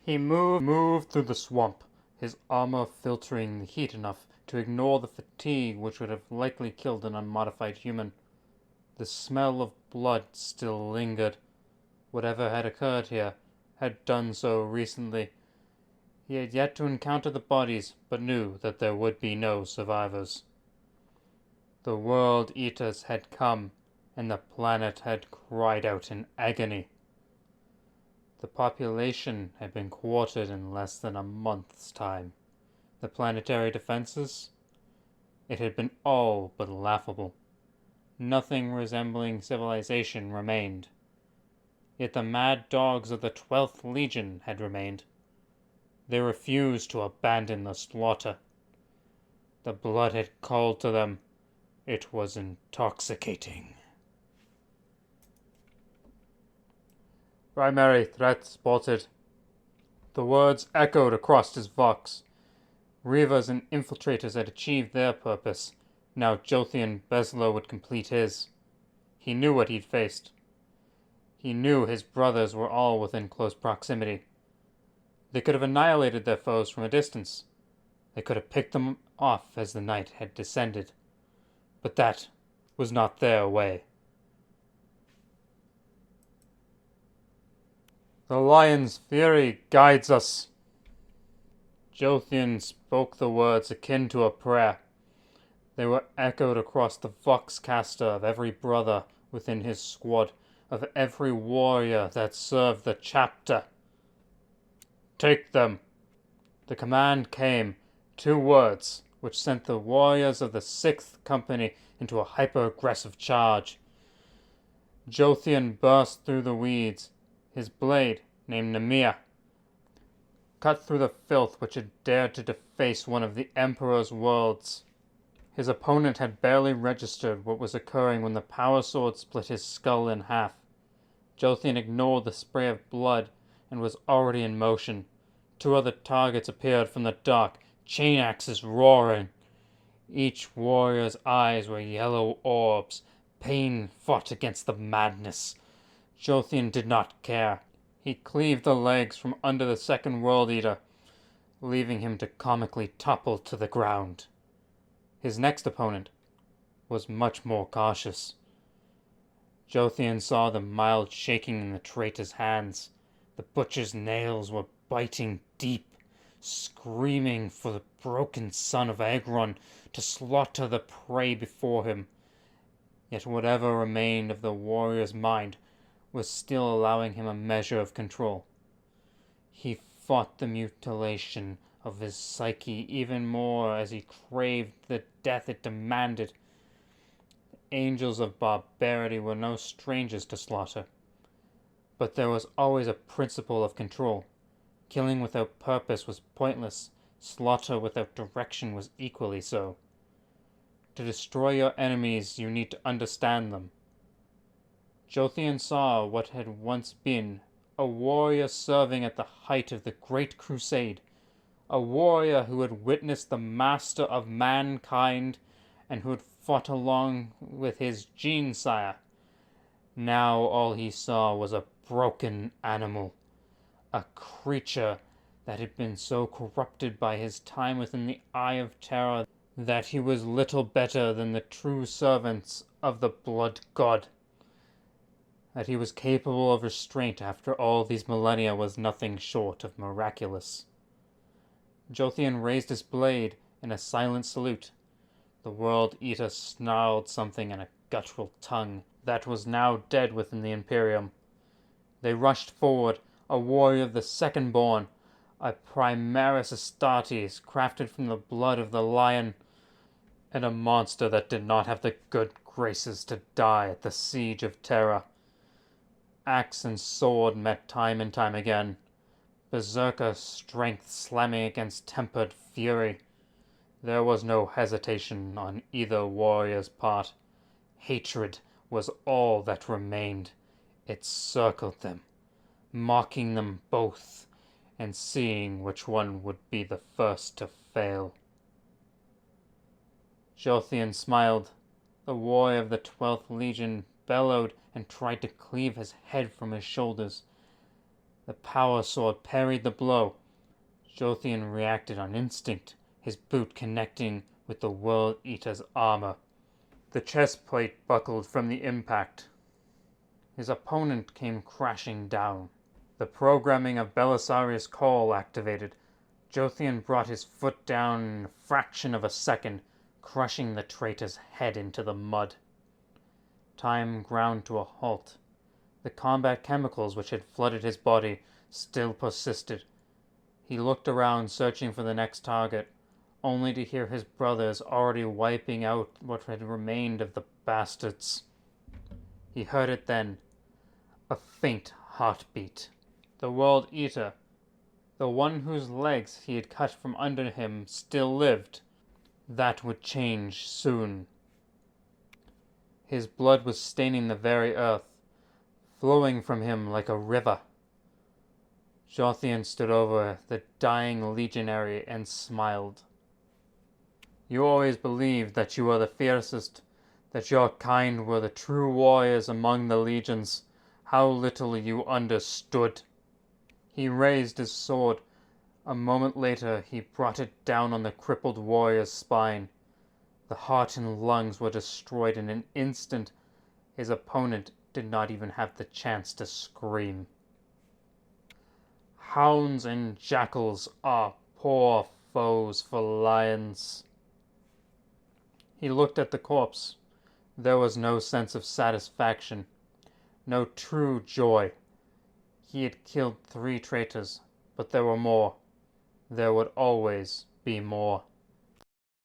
He moved through the swamp, his armor filtering the heat enough to ignore the fatigue which would have likely killed an unmodified human. The smell of blood still lingered. Whatever had occurred here had done so recently. He had yet to encounter the bodies, but knew that there would be no survivors. The World Eaters had come, and the planet had cried out in agony. The population had been quartered in less than a month's time. The planetary defenses? It had been all but laughable. Nothing resembling civilization remained. Yet the mad dogs of the 12th Legion had remained. They refused to abandon the slaughter. The blood had called to them. It was intoxicating. Primary threat spotted. The words echoed across his vox. Reavers and infiltrators had achieved their purpose. Now Jothion Belso would complete his. He knew what he'd faced. He knew his brothers were all within close proximity. They could have annihilated their foes from a distance. They could have picked them off as the night had descended. But that was not their way. The lion's fury guides us. Jothion spoke the words akin to a prayer. They were echoed across the voxcaster of every brother within his squad, of every warrior that served the chapter. Take them. The command came, 2 words, which sent the warriors of the 6th Company into a hyper-aggressive charge. Jothion burst through the weeds. His blade, named Nemia, cut through the filth which had dared to deface one of the Emperor's worlds. His opponent had barely registered what was occurring when the power sword split his skull in half. Jothion ignored the spray of blood and was already in motion. 2 other targets appeared from the dark, chain axes roaring. Each warrior's eyes were yellow orbs. Pain fought against the madness. Jothion did not care. He cleaved the legs from under the 2nd World Eater, leaving him to comically topple to the ground. His next opponent was much more cautious. Jothion saw the mild shaking in the traitor's hands. The butcher's nails were biting deep, screaming for the broken son of Agron to slaughter the prey before him. Yet whatever remained of the warrior's mind was still allowing him a measure of control. He fought the mutilation of his psyche even more as he craved the death it demanded. The angels of barbarity were no strangers to slaughter. But there was always a principle of control. Killing without purpose was pointless. Slaughter without direction was equally so. To destroy your enemies, you need to understand them. Jothion saw what had once been a warrior serving at the height of the Great Crusade, a warrior who had witnessed the master of mankind and who had fought along with his gene-sire. Now all he saw was a broken animal, a creature that had been so corrupted by his time within the Eye of Terror that he was little better than the true servants of the Blood God. That he was capable of restraint after all these millennia was nothing short of miraculous. Jothion raised his blade in a silent salute. The World Eater snarled something in a guttural tongue that was now dead within the Imperium. They rushed forward, a warrior of the Second-Born, a Primaris Astartes crafted from the blood of the lion, and a monster that did not have the good graces to die at the Siege of Terra. Axe and sword met time and time again, berserker strength slamming against tempered fury. There was no hesitation on either warrior's part. Hatred was all that remained. It circled them, mocking them both, and seeing which one would be the first to fail. Jothion smiled. The warrior of the 12th Legion bellowed and tried to cleave his head from his shoulders. The power sword parried the blow. Jothion reacted on instinct, his boot connecting with the World Eater's armor. The chest plate buckled from the impact. His opponent came crashing down. The programming of Belisarius' call activated. Jothion brought his foot down in a fraction of a second, crushing the traitor's head into the mud. Time ground to a halt. The combat chemicals which had flooded his body still persisted. He looked around, searching for the next target, only to hear his brothers already wiping out what had remained of the bastards. He heard it then, a faint heartbeat. The World Eater, the one whose legs he had cut from under him, still lived. That would change soon. His blood was staining the very earth, flowing from him like a river. Jothion stood over the dying legionary and smiled. You always believed that you were the fiercest, that your kind were the true warriors among the legions. How little you understood. He raised his sword. A moment later he brought it down on the crippled warrior's spine. The heart and lungs were destroyed in an instant. His opponent did not even have the chance to scream. Hounds and jackals are poor foes for lions. He looked at the corpse. There was no sense of satisfaction, no true joy. He had killed 3 traitors, but there were more. There would always be more.